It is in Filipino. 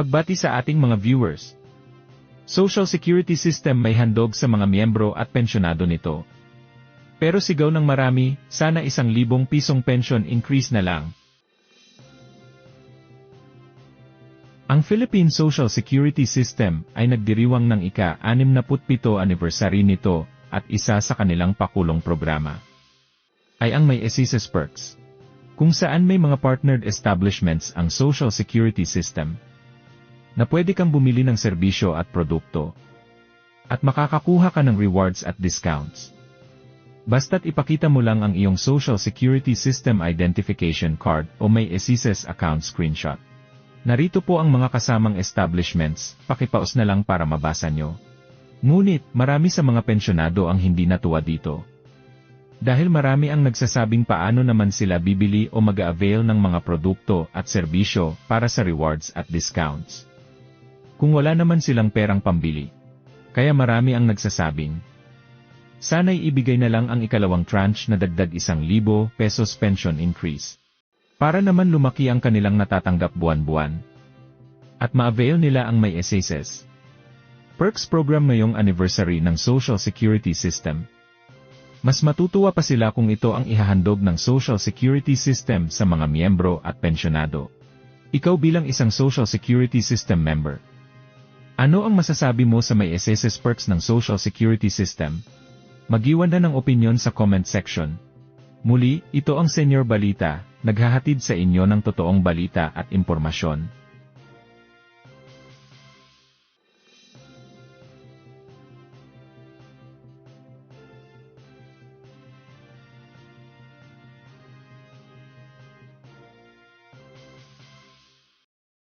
Pagbati sa ating mga viewers. Social Security System may handog sa mga miyembro at pensyonado nito. Pero sigaw ng marami, sana 1,000 pisong pension increase na lang. Ang Philippine Social Security System ay nagdiriwang ng ika-67 anniversary nito at isa sa kanilang pakulong programa ay ang May Assistance Perks, kung saan may mga partnered establishments ang Social Security System na pwede kang bumili ng serbisyo at produkto at makakakuha ka ng rewards at discounts. Basta't ipakita mo lang ang iyong Social Security System Identification Card o May SSS account screenshot. Narito po ang mga kasamang establishments, pakipaus na lang para mabasa nyo. Ngunit, marami sa mga pensyonado ang hindi natuwa dito. Dahil marami ang nagsasabing paano naman sila bibili o mag-avail ng mga produkto at serbisyo para sa rewards at discounts kung wala naman silang perang pambili. Kaya marami ang nagsasabing, sana'y ibigay na lang ang ikalawang tranche na dagdag 1,000 pesos pension increase. Para naman lumaki ang kanilang natatanggap buwan-buwan. At ma-avail nila ang May SSS Perks program ngayong anniversary ng Social Security System. Mas matutuwa pa sila kung ito ang ihahandog ng Social Security System sa mga miyembro at pensyonado. Ikaw bilang isang Social Security System member, ano ang masasabi mo sa May SSS Perks ng Social Security System? Mag-iwan na ng opinyon sa comment section. Muli, ito ang Senior Balita, naghahatid sa inyo ng totoong balita at impormasyon.